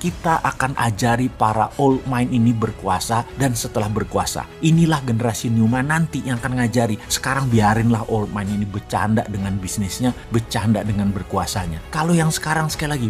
Kita akan ajari para old mind ini berkuasa dan setelah berkuasa. Inilah generasi new mind nanti yang akan ngajari. Sekarang biarinlah old mind ini bercanda dengan bisnisnya, bercanda dengan berkuasanya. Kalau yang sekarang sekali lagi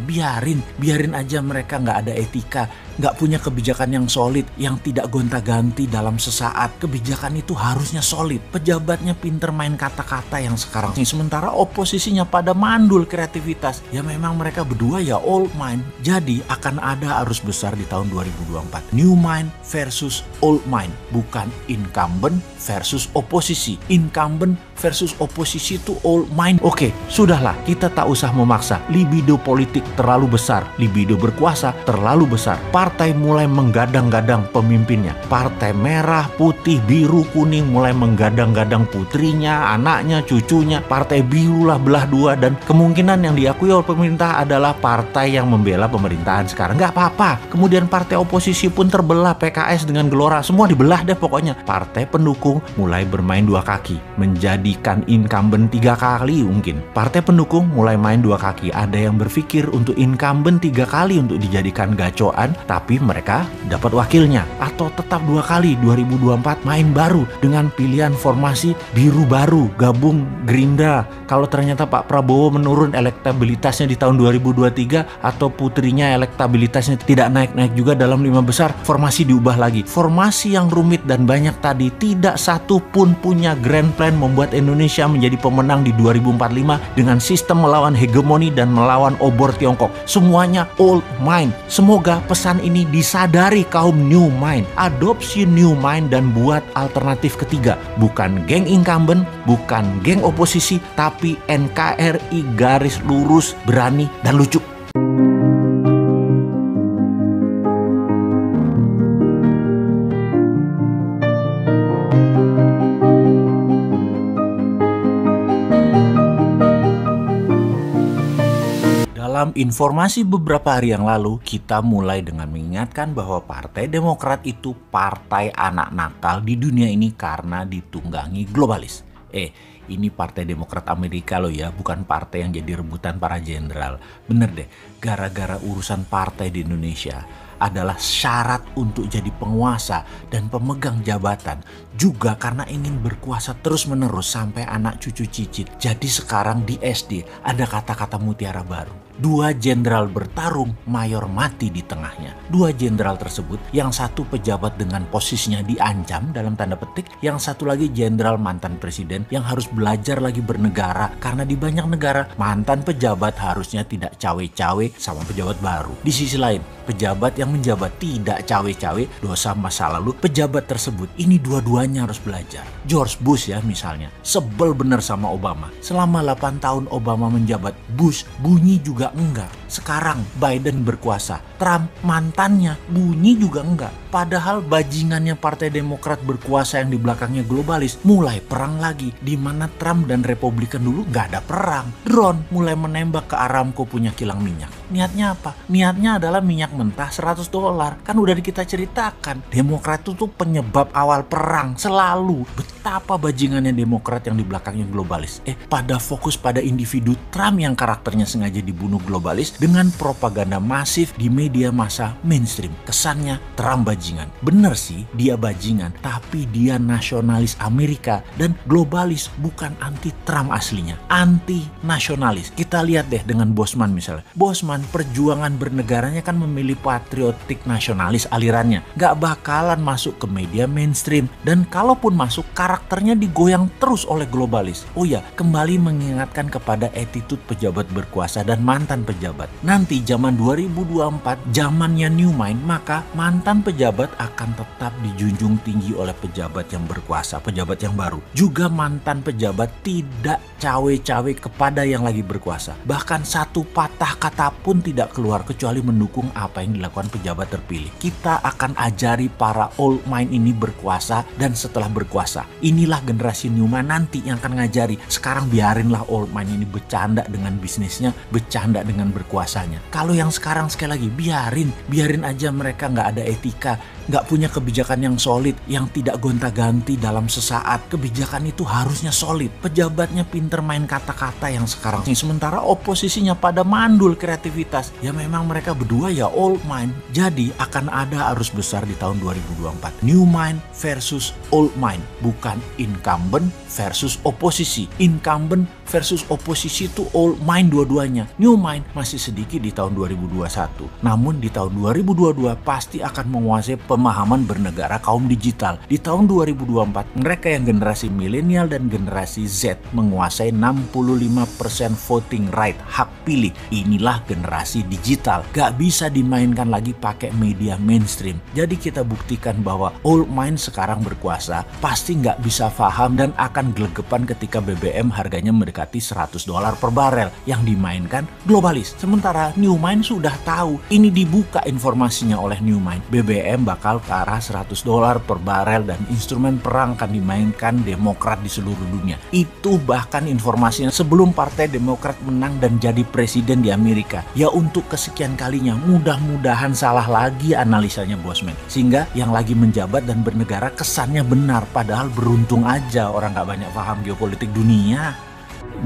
biarin aja mereka nggak ada etika, nggak punya kebijakan yang solid, yang tidak gonta-ganti dalam sesaat. Kebijakan itu harusnya solid. Pejabatnya pinter main kata-kata yang sekarang. Sementara oposisinya pada mandul kreativitas. Ya memang mereka berdua ya old mind. Jadi akan ada arus besar di tahun 2024. New mind versus old mind. Bukan incumbent versus oposisi. Incumbent versus oposisi itu old mind. Oke, sudahlah, kita tak usah memaksa. Libido politik terlalu besar, libido berkuasa terlalu besar. Partai mulai menggadang-gadang pemimpinnya. Partai merah, putih, biru, kuning mulai menggadang-gadang putrinya, anaknya, cucunya. Partai biru lah belah dua, dan kemungkinan yang diakui oleh pemerintah adalah partai yang membela pemerintahan sekarang. Nggak apa-apa. Kemudian partai oposisi pun terbelah, PKS dengan Gelora, semua dibelah deh pokoknya. Partai pendukung mulai bermain dua kaki, menjadikan incumbent 3 kali mungkin. Partai pendukung mulai main 2 kaki. Ada yang berpikir untuk incumbent 3 kali untuk dijadikan gacoan, tapi mereka dapat wakilnya. Atau tetap 2 kali 2024 main baru dengan pilihan formasi biru baru, gabung Gerindra. Kalau ternyata Pak Prabowo menurun elektabilitasnya di tahun 2023 atau putrinya elektabilitasnya tidak naik-naik juga dalam 5 besar, formasi diubah lagi. Formasi yang rumit dan banyak tadi, tidak satu pun punya grand plan membuat Indonesia menjadi pemenang di 2045 dengan sistem melawan hegemoni dan melawan obor Tiongkok. Semuanya old mind. Semoga pesan ini disadari kaum new mind. Adopsi new mind dan buat alternatif ketiga. Bukan geng incumbent, bukan geng oposisi, tapi NKRI garis lurus, berani, dan lucu. Dalam informasi beberapa hari yang lalu, kita mulai dengan mengingatkan bahwa Partai Demokrat itu partai anak nakal di dunia ini karena ditunggangi globalis. Ini Partai Demokrat Amerika loh ya, bukan partai yang jadi rebutan para jenderal. Bener deh, gara-gara urusan partai di Indonesia adalah syarat untuk jadi penguasa dan pemegang jabatan, juga karena ingin berkuasa terus-menerus sampai anak cucu cicit. Jadi sekarang di SD ada kata-kata mutiara baru. 2 jenderal bertarung, mayor mati di tengahnya. 2 jenderal tersebut, yang satu pejabat dengan posisinya diancam dalam tanda petik, yang satu lagi jenderal mantan presiden yang harus belajar lagi bernegara, karena di banyak negara mantan pejabat harusnya tidak cawe-cawe sama pejabat baru. Di sisi lain, pejabat yang menjabat tidak cawe-cawe dosa masa lalu pejabat tersebut. Ini dua-duanya harus belajar. George Bush ya misalnya, sebel bener sama Obama. Selama 8 tahun Obama menjabat, Bush bunyi juga enggak. Sekarang Biden berkuasa, Trump mantannya bunyi juga enggak. Padahal bajingannya Partai Demokrat berkuasa yang di belakangnya globalis mulai perang lagi, di mana Trump dan Republikan dulu nggak ada perang. Drone mulai menembak ke Aramco punya kilang minyak. Niatnya apa? Niatnya adalah minyak mentah $100. Kan udah kita ceritakan, Demokrat itu tuh penyebab awal perang selalu. Betapa bajingannya Demokrat yang di belakangnya globalis. Pada fokus pada individu Trump yang karakternya sengaja dibunuh globalis dengan propaganda masif di media massa mainstream. Kesannya Trump bajingan. Bener sih, dia bajingan, tapi dia nasionalis Amerika dan globalis, bukan anti Trump aslinya. Anti nasionalis. Kita lihat deh dengan Bosman misalnya. Bosman perjuangan bernegaranya kan memilih patriotik nasionalis alirannya. Gak bakalan masuk ke media mainstream. Dan kalaupun masuk, karakternya digoyang terus oleh globalis. Oh ya, kembali mengingatkan kepada attitude pejabat berkuasa dan mantan pejabat. Nanti zaman 2024, zamannya new mind, maka mantan pejabat akan tetap dijunjung tinggi oleh pejabat yang berkuasa, pejabat yang baru. Juga mantan pejabat tidak cawe-cawe kepada yang lagi berkuasa. Bahkan satu patah kata pun tidak keluar kecuali mendukung apa yang dilakukan pejabat terpilih. Kita akan ajari para old mind ini berkuasa dan setelah berkuasa. Inilah generasi new mind nanti yang akan ngajari. Sekarang biarinlah old mind ini bercanda dengan bisnisnya, bercanda dengan berkuasanya. Kalau yang sekarang sekali lagi biarin aja mereka nggak ada etika, nggak punya kebijakan yang solid, yang tidak gonta-ganti dalam sesaat. Kebijakan itu harusnya solid. Pejabatnya pinter main kata-kata yang sekarang. Sementara oposisinya pada mandul kreatif. kreativitas. Ya memang mereka berdua ya old mind. Jadi akan ada arus besar di tahun 2024. New mind versus old mind. Bukan incumbent versus oposisi. Incumbent versus oposisi itu old mind dua-duanya. New mind masih sedikit di tahun 2021. Namun di tahun 2022 pasti akan menguasai pemahaman bernegara kaum digital. Di tahun 2024 mereka yang generasi milenial dan generasi Z menguasai 65% voting right, hak pilih. Inilah generasi digital. Gak bisa dimainkan lagi pakai media mainstream. Jadi kita buktikan bahwa old mind sekarang berkuasa, pasti gak bisa paham dan akan gelegepan ketika BBM harganya mendekati $100 per barel yang dimainkan globalis. Sementara New Mind sudah tahu, ini dibuka informasinya oleh New Mind. BBM bakal ke arah $100 per barel dan instrumen perang akan dimainkan Demokrat di seluruh dunia. Itu bahkan informasinya sebelum Partai Demokrat menang dan jadi presiden di Amerika. Ya untuk kesekian kalinya, mudah-mudahan salah lagi analisanya Bosman. Sehingga yang lagi menjabat dan bernegara kesannya benar, padahal beruntung aja orang gak banyak paham geopolitik dunia.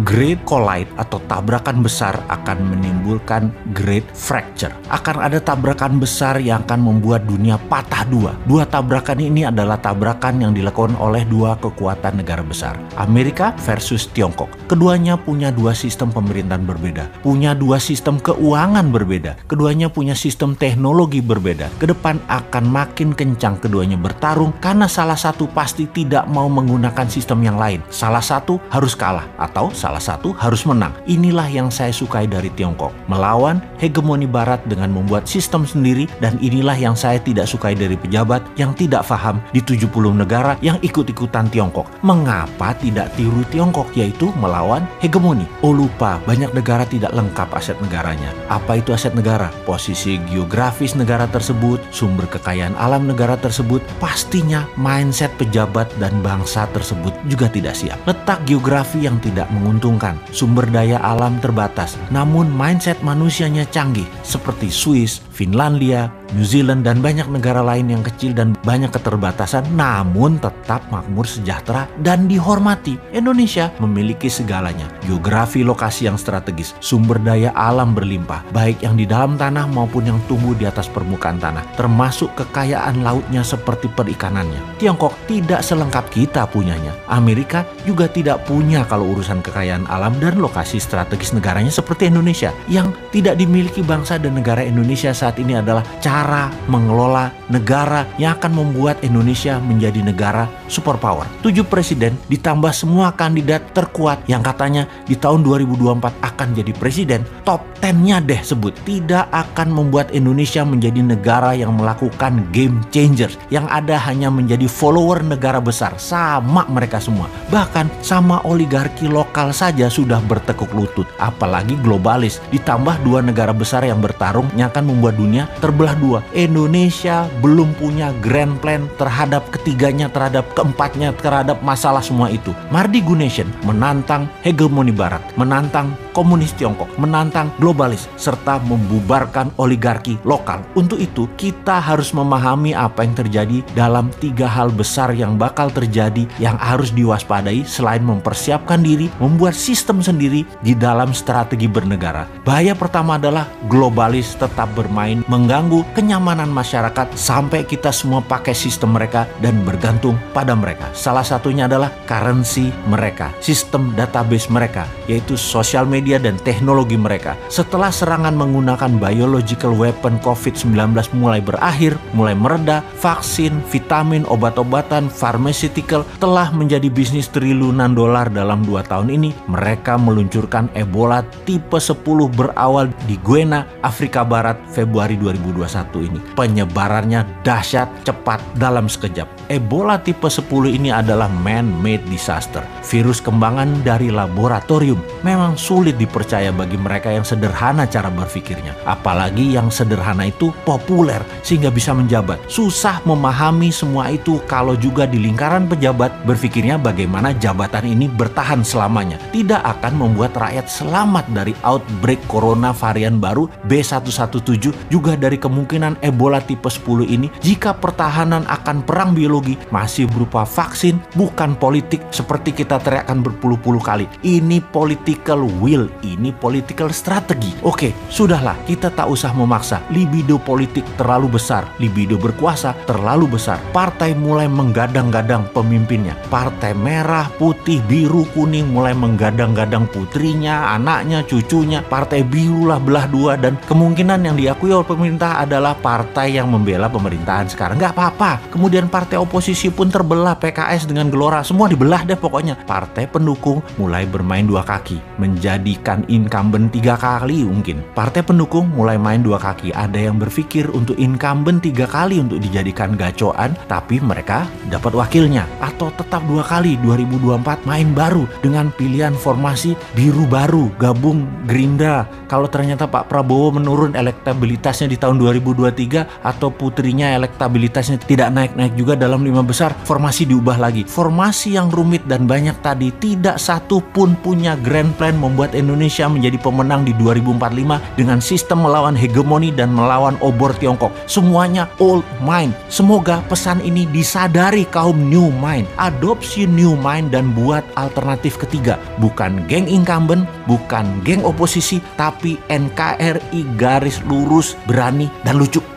Great collide atau tabrakan besar akan menimbulkan great fracture. Akan ada tabrakan besar yang akan membuat dunia patah dua. Dua tabrakan ini adalah tabrakan yang dilakukan oleh dua kekuatan negara besar, Amerika versus Tiongkok. Keduanya punya dua sistem pemerintahan berbeda, punya dua sistem keuangan berbeda, keduanya punya sistem teknologi berbeda. Kedepan akan makin kencang keduanya bertarung karena salah satu pasti tidak mau menggunakan sistem yang lain. Salah satu harus kalah atau salah satu harus menang. Inilah yang saya sukai dari Tiongkok, melawan hegemoni Barat dengan membuat sistem sendiri, dan inilah yang saya tidak sukai dari pejabat yang tidak paham di 70 negara yang ikut-ikutan Tiongkok. Mengapa tidak tiru Tiongkok, yaitu melawan hegemoni? Oh lupa, banyak negara tidak lengkap aset negaranya. Apa itu aset negara? Posisi geografis negara tersebut, sumber kekayaan alam negara tersebut, pastinya mindset pejabat dan bangsa tersebut juga tidak siap. Letak geografi yang tidak menguntungkan, sumber daya alam terbatas, namun mindset manusianya canggih seperti Swiss, Finlandia, New Zealand, dan banyak negara lain yang kecil dan banyak keterbatasan namun tetap makmur, sejahtera, dan dihormati. Indonesia memiliki segalanya, geografi lokasi yang strategis, sumber daya alam berlimpah, baik yang di dalam tanah maupun yang tumbuh di atas permukaan tanah, termasuk kekayaan lautnya seperti perikanannya. Tiongkok tidak selengkap kita punyanya. Amerika juga tidak punya kalau urusan kekayaan alam dan lokasi strategis negaranya seperti Indonesia. Yang tidak dimiliki bangsa dan negara Indonesia saat ini adalah cara mengelola negara yang akan membuat Indonesia menjadi negara superpower. 7 presiden ditambah semua kandidat terkuat yang katanya di tahun 2024 akan jadi presiden, top 10-nya deh sebut, tidak akan membuat Indonesia menjadi negara yang melakukan game changers, yang ada hanya menjadi follower negara besar. Sama mereka semua, bahkan sama oligarki lokal saja sudah bertekuk lutut, apalagi globalis. Ditambah dua negara besar yang bertarung yang akan membuat dunia terbelah dua. Indonesia belum punya grand plan terhadap ketiganya, terhadap keempatnya, terhadap masalah semua itu. Mardi Gunesan menantang hegemoni Barat, menantang komunis Tiongkok, menantang globalis, serta membubarkan oligarki lokal. Untuk itu kita harus memahami apa yang terjadi dalam 3 hal besar yang bakal terjadi yang harus diwaspadai selain mempersiapkan diri, membuat sistem sendiri di dalam strategi bernegara. Bahaya pertama adalah globalis tetap bermain, mengganggu kenyamanan masyarakat sampai kita semua pakai sistem mereka dan bergantung pada mereka. Salah satunya adalah currency mereka, sistem database mereka, yaitu sosial media dan teknologi mereka. Setelah serangan menggunakan biological weapon COVID-19 mulai berakhir, mulai mereda, vaksin, vitamin, obat-obatan, pharmaceutical telah menjadi bisnis triliunan dolar dalam 2 tahun ini. Mereka meluncurkan Ebola tipe 10 berawal di Guinea, Afrika Barat, Februari 2021 ini. Penyebarannya dahsyat, cepat, dalam sekejap. Ebola tipe 10 ini adalah man-made disaster. Virus kembangan dari laboratorium. Memang sulit dipercaya bagi mereka yang sederhana cara berpikirnya. Apalagi yang sederhana itu populer sehingga bisa menjabat. Susah memahami semua itu kalau juga di lingkaran pejabat berpikirnya bagaimana jabatan ini bertahan selamanya. Tidak akan membuat rakyat selamat dari outbreak corona varian baru B117, juga dari kemungkinan kemungkinan Ebola tipe 10 ini jika pertahanan akan perang biologi masih berupa vaksin, bukan politik seperti kita teriakkan berpuluh-puluh kali. Ini political will, ini political strategi. Oke, sudahlah, kita tak usah memaksa. Libido politik terlalu besar, libido berkuasa terlalu besar. Partai mulai menggadang-gadang pemimpinnya. Partai merah, putih, biru, kuning mulai menggadang-gadang putrinya, anaknya, cucunya. Partai biru lah belah dua, dan kemungkinan yang diakui oleh pemerintah adalah partai yang membela pemerintahan sekarang. Nggak apa-apa. Kemudian partai oposisi pun terbelah, PKS dengan Gelora, semua dibelah deh pokoknya. Partai pendukung mulai bermain dua kaki, menjadikan incumbent 3 kali mungkin. Partai pendukung mulai main 2 kaki. Ada yang berpikir untuk incumbent 3 kali untuk dijadikan gacoan, tapi mereka dapat wakilnya. Atau tetap 2 kali, 2024 main baru dengan pilihan formasi biru baru, gabung Gerindra. Kalau ternyata Pak Prabowo menurun elektabilitasnya di tahun 2023 atau putrinya elektabilitasnya tidak naik-naik juga dalam 5 besar, formasi diubah lagi. Formasi yang rumit dan banyak tadi tidak satu pun punya grand plan membuat Indonesia menjadi pemenang di 2045 dengan sistem melawan hegemoni dan melawan obor Tiongkok. Semuanya old mind. Semoga pesan ini disadari kaum new mind. Adopsi new mind dan buat alternatif ketiga. Bukan geng incumbent, bukan geng oposisi, tapi NKRI garis lurus, berani dan lucu.